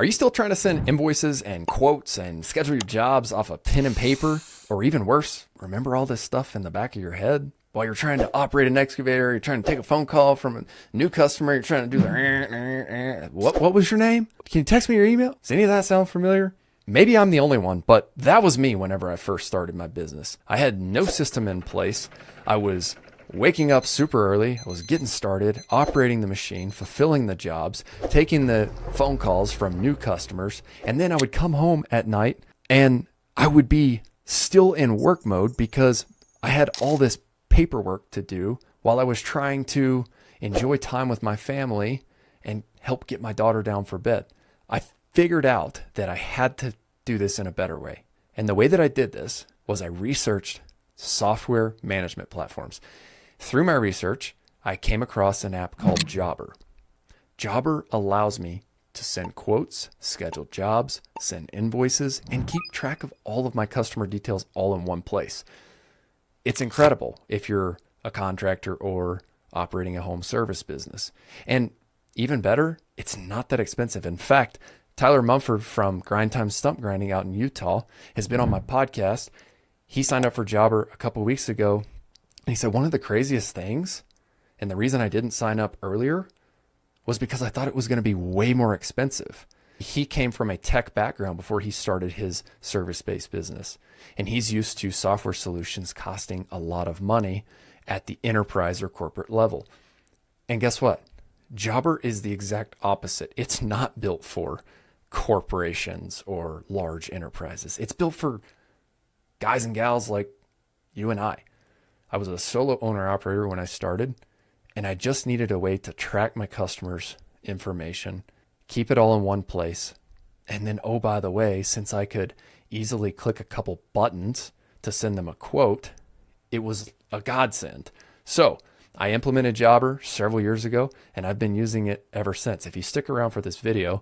Are you still trying to send invoices and quotes and schedule your jobs off of pen and paper? Or even worse, remember all this stuff in the back of your head? While you're trying to operate an excavator, you're trying to take a phone call from a new customer, you're trying to do the what was your name? Can you text me your email? Does any of that sound familiar? Maybe I'm the only one, but that was me whenever I first started my business. I had no system in place. I was waking up super early. I was getting started, operating the machine, fulfilling the jobs, taking the phone calls from new customers. And then I would come home at night and I would be still in work mode because I had all this paperwork to do while I was trying to enjoy time with my family and help get my daughter down for bed. I figured out that I had to do this in a better way. And the way that I did this was I researched software management platforms. Through my research, I came across an app called Jobber. Jobber allows me to send quotes, schedule jobs, send invoices, and keep track of all of my customer details all in one place. It's incredible if you're a contractor or operating a home service business. And even better, it's not that expensive. In fact, Tyler Mumford from Grind Time Stump Grinding out in Utah has been on my podcast. He signed up for Jobber a couple weeks ago. And he said, one of the craziest things, and the reason I didn't sign up earlier, was because I thought it was going to be way more expensive. He came from a tech background before he started his service-based business. And he's used to software solutions costing a lot of money at the enterprise or corporate level. And guess what? Jobber is the exact opposite. It's not built for corporations or large enterprises. It's built for guys and gals like you and I. I was a solo owner operator when I started, and I just needed a way to track my customers' information, keep it all in one place. And then, oh, by the way, since I could easily click a couple buttons to send them a quote, it was a godsend. So I implemented Jobber several years ago, and I've been using it ever since. If you stick around for this video,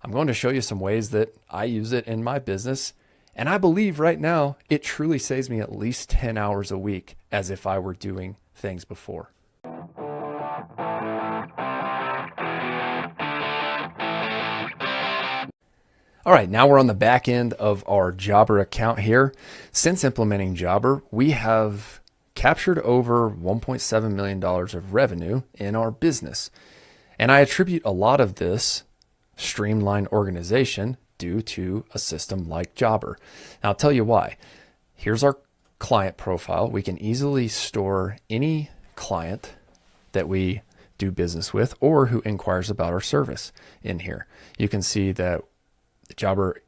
I'm going to show you some ways that I use it in my business. And I believe right now it truly saves me at least 10 hours a week as if I were doing things before. All right, now we're on the back end of our Jobber account here. Since implementing Jobber, we have captured over $1.7 million of revenue in our business. And I attribute a lot of this streamline organization due to a system like Jobber. Now I'll tell you why. Here's our client profile. We can easily store any client that we do business with or who inquires about our service in here. You can see that Jobber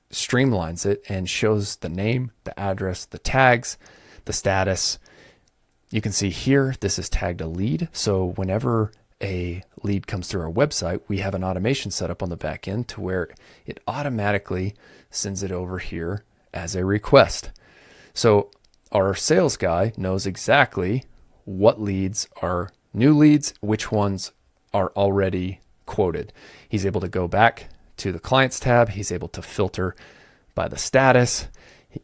streamlines it and shows the name, the address, the tags, the status. You can see here, this is tagged a lead. So whenever a lead comes through our website, we have an automation set up on the back end to where it automatically sends it over here as a request. So our sales guy knows exactly what leads are new leads, which ones are already quoted. He's able to go back to the clients tab. He's able to filter by the status.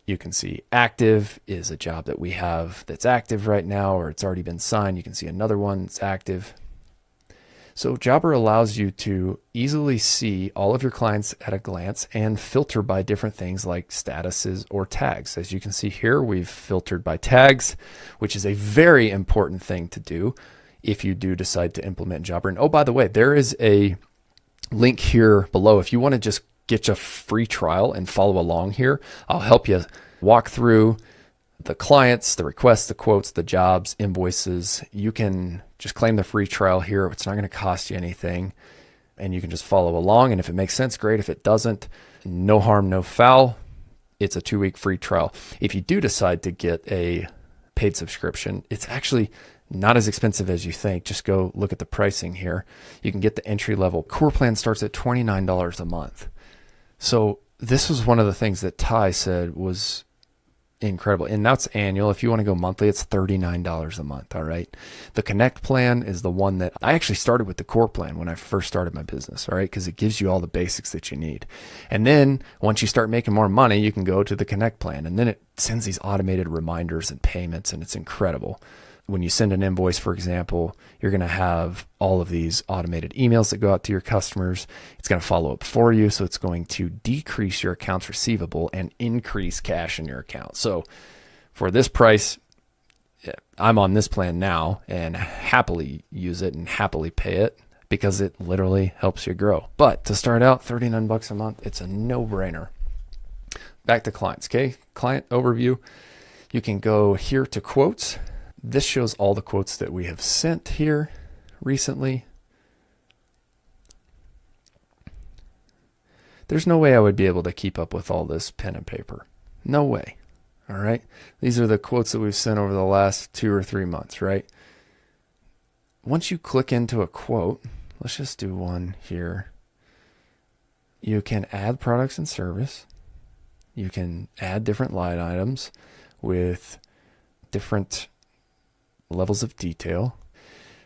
You can see active is a job that we have that's active right now, or it's already been signed. You can see another one that's active. So Jobber allows you to easily see all of your clients at a glance and filter by different things like statuses or tags. As you can see here, we've filtered by tags, which is a very important thing to do if you do decide to implement Jobber. And oh, by the way, there is a link here below. If you want to just get a free trial and follow along here, I'll help you walk through the clients, the requests, the quotes, the jobs, invoices. You can just claim the free trial here. It's not going to cost you anything, and you can just follow along. And if it makes sense, great. If it doesn't, no harm, no foul. It's a 2-week free trial. If you do decide to get a paid subscription, it's actually not as expensive as you think. Just go look at the pricing here. You can get the entry level. Core plan starts at $29 a month. So this was one of the things that Ty said was incredible. And that's annual. If you want to go monthly, it's $39 a month. All right. The Connect plan is the one that I actually started with the core plan when I first started my business. All right. Because it gives you all the basics that you need. And then once you start making more money, you can go to the Connect plan. And then it sends these automated reminders and payments, and it's incredible. when you send an invoice, for example, you're going to have all of these automated emails that go out to your customers. It's going to follow up for you. So it's going to decrease your accounts receivable and increase cash in your account. So for this price, I'm on this plan now and happily use it and happily pay it because it literally helps you grow. But to start out, $39 a month, it's a no-brainer. Back to clients, okay? Client overview. You can go here to quotes. This shows all the quotes that we have sent here recently. There's no way I would be able to keep up with all this pen and paper. No way. All right. These are the quotes that we've sent over the last 2 or 3 months, right? Once you click into a quote, let's just do one here. You can add products and service. You can add different line items with different levels of detail.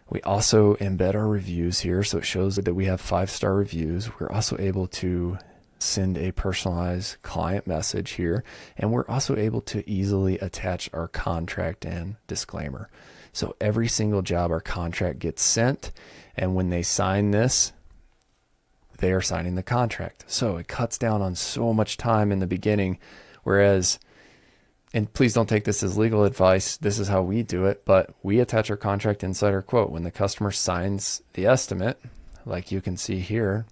We also embed our reviews here, so it shows that we have 5-star reviews. We're also able to send a personalized client message here, and we're also able to easily attach our contract and disclaimer. So every single job, our contract gets sent, and when they sign this, they are signing the contract. So it cuts down on so much time in the beginning, whereas, and please don't take this as legal advice, this is how we do it, but we attach our contract inside our quote. When the customer signs the estimate, like you can see here,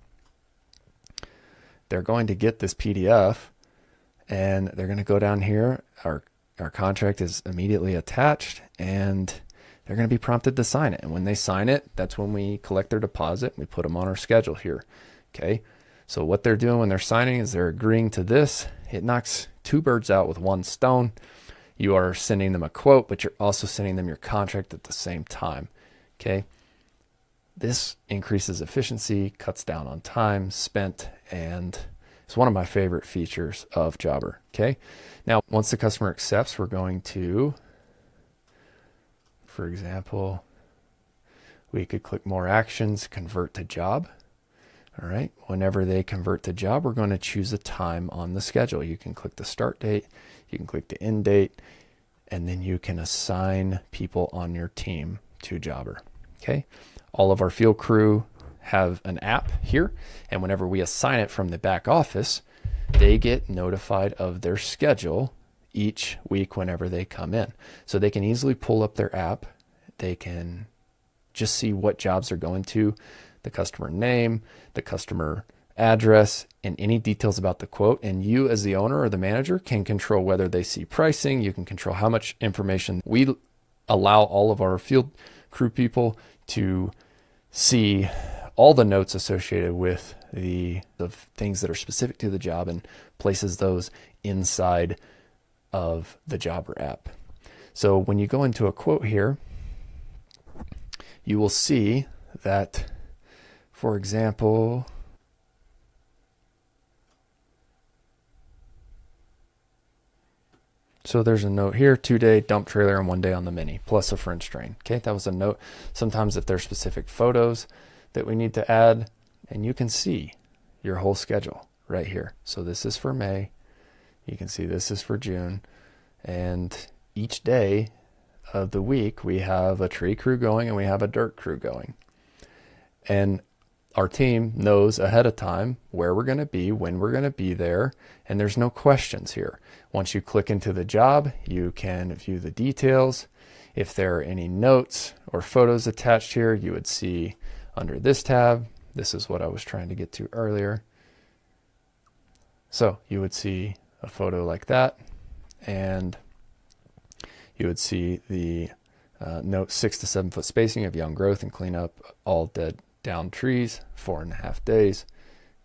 they're going to get this PDF and they're going to go down here. Our contract is immediately attached and they're going to be prompted to sign it. And when they sign it, that's when we collect their deposit. We put them on our schedule here. Okay. So what they're doing when they're signing is they're agreeing to this. It knocks 2 birds out with 1 stone. You are sending them a quote, but you're also sending them your contract at the same time. Okay. This increases efficiency, cuts down on time spent, and it's one of my favorite features of Jobber. Okay. Now, once the customer accepts, we're going to, for example, we could click more actions, convert to job. All right. Whenever they convert to job, we're going to choose a time on the schedule. You can click the start date, you can click the end date, and then you can assign people on your team to Jobber. Okay. All of our field crew have an app here, and whenever we assign it from the back office, they get notified of their schedule each week whenever they come in. So they can easily pull up their app. They can just see what jobs they're going to, the customer name, the customer address, and any details about the quote. And you as the owner or the manager can control whether they see pricing. You can control how much information. We allow all of our field crew people to see all the notes associated with the things that are specific to the job and places those inside of the Jobber app. So when you go into a quote here, you will see that, for example, so there's a note here, 2-day dump trailer and 1 day on the Mini, plus a French drain. Okay, that was a note. Sometimes if there's specific photos that we need to add, and you can see your whole schedule right here. So this is for May. You can see this is for June. And each day of the week, we have a tree crew going and we have a dirt crew going. And our team knows ahead of time where we're going to be, when we're going to be there, and there's no questions here. Once you click into the job, you can view the details. If there are any notes or photos attached here, you would see under this tab. This is what I was trying to get to earlier. So you would see a photo like that, and you would see the note 6 to 7 foot spacing of young growth and clean up all dead down trees, 4.5 days.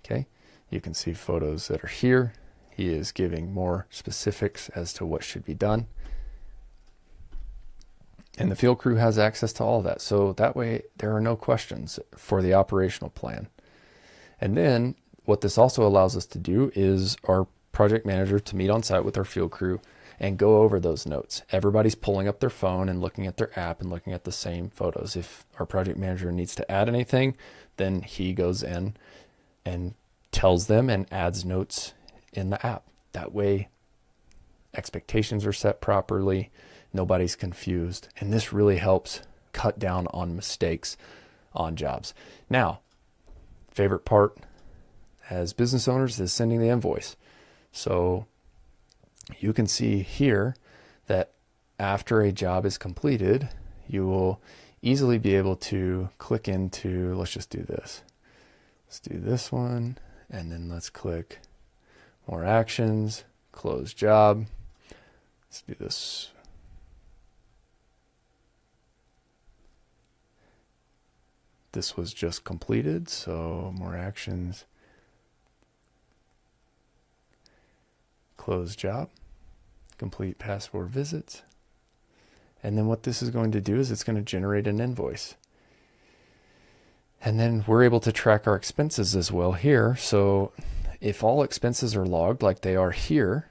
Okay, you can see photos that are here. He is giving more specifics as to what should be done. And the field crew has access to all of that. So that way there are no questions for the operational plan. And then what this also allows us to do is our project manager to meet on site with our field crew and go over those notes. Everybody's pulling up their phone and looking at their app and looking at the same photos. If our project manager needs to add anything, then he goes in and tells them and adds notes in the app. That way expectations are set properly Nobody's confused. And this really helps cut down on mistakes on jobs. Now, favorite part as business owners is sending the invoice. So you can see here that after a job is completed, you will easily be able to click into, let's just do this. Let's do this one, and then let's click more actions, close job. Let's do this. This was just completed, so more actions, close job, complete past 4 visits. And then what this is going to do is it's going to generate an invoice. And then we're able to track our expenses as well here. So if all expenses are logged like they are here,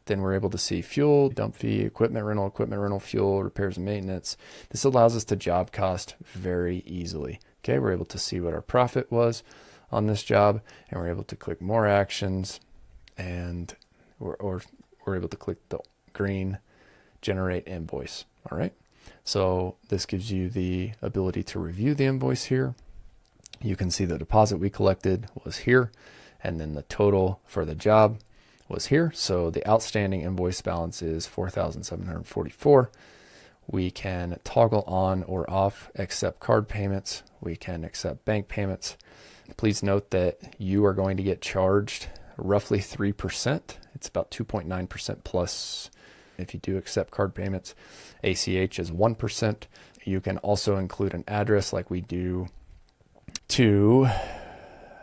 then we're able to see fuel, dump fee, equipment rental, fuel, repairs and maintenance. This allows us to job cost very easily. Okay, we're able to see what our profit was on this job, and we're able to click more actions, and we're able to click the green generate invoice. All right, so this gives you the ability to review the invoice here. You can see the deposit we collected was here, and then the total for the job was here. So the outstanding invoice balance is $4,744. We can toggle on or off accept card payments. We can accept bank payments. Please note that you are going to get charged roughly 3%. It's about 2.9% plus if you do accept card payments. ACH is 1%. You can also include an address like we do to,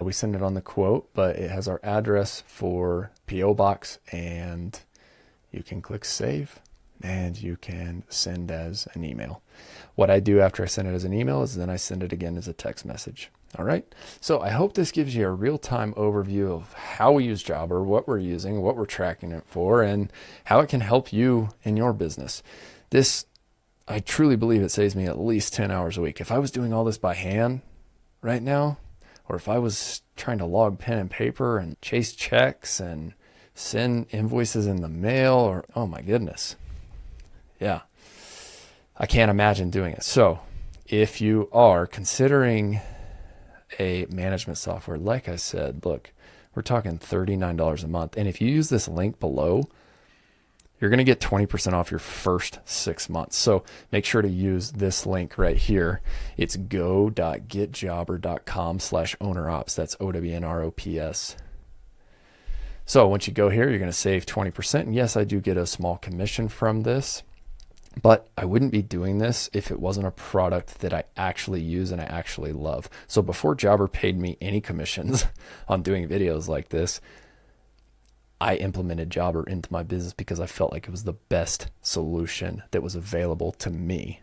we send it on the quote, but it has our address for PO box, and you can click save and you can send as an email. What I do after I send it as an email is then I send it again as a text message. All right. So I hope this gives you a real-time overview of how we use Jobber, what we're using, what we're tracking it for, and how it can help you in your business. This, I truly believe it saves me at least 10 hours a week. If I was doing all this by hand right now, or if I was trying to log pen and paper and chase checks and send invoices in the mail, or, oh my goodness. Yeah, I can't imagine doing it. So if you are considering a management software, like I said, look, we're talking $39 a month. And if you use this link below, you're going to get 20% off your first 6 months. So make sure to use this link right here. It's go.getjobber.com/ownerops. That's OWNROPS. So once you go here, you're going to save 20%. And yes, I do get a small commission from this, but I wouldn't be doing this if it wasn't a product that I actually use and I actually love. So before Jobber paid me any commissions on doing videos like this, I implemented Jobber into my business because I felt like it was the best solution that was available to me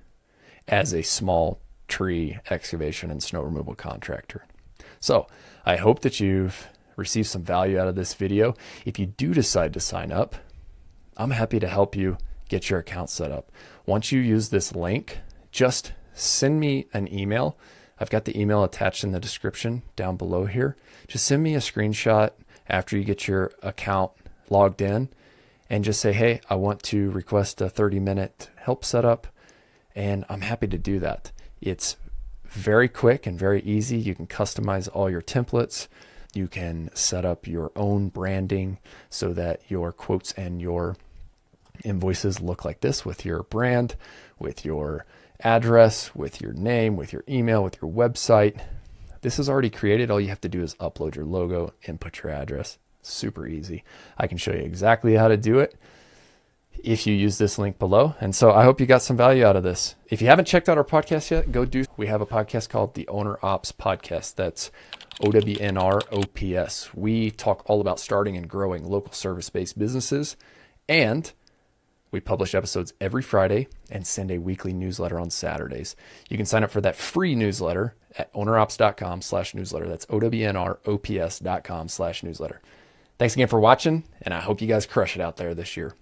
as a small tree excavation and snow removal contractor. So I hope that you've received some value out of this video. If you do decide to sign up, I'm happy to help you get your account set up. Once you use this link, just send me an email. I've got the email attached in the description down below here. Just send me a screenshot after you get your account logged in and just say, hey, I want to request a 30-minute help setup, and I'm happy to do that. It's very quick and very easy. You can customize all your templates. You can set up your own branding so that your quotes and your invoices look like this, with your brand, with your address, with your name, with your email, with your website. This is already created. All you have to do is upload your logo, input your address. Super easy. I can show you exactly how to do it if you use this link below. And so I hope you got some value out of this. If you haven't checked out our podcast yet, go do. We have a podcast called the Owner Ops Podcast. That's OWNROPS. We talk all about starting and growing local service-based businesses, and we publish episodes every Friday and send a weekly newsletter on Saturdays. You can sign up for that free newsletter at ownerops.com/newsletter. That's OWNROPS.com/newsletter. Thanks again for watching, and I hope you guys crush it out there this year.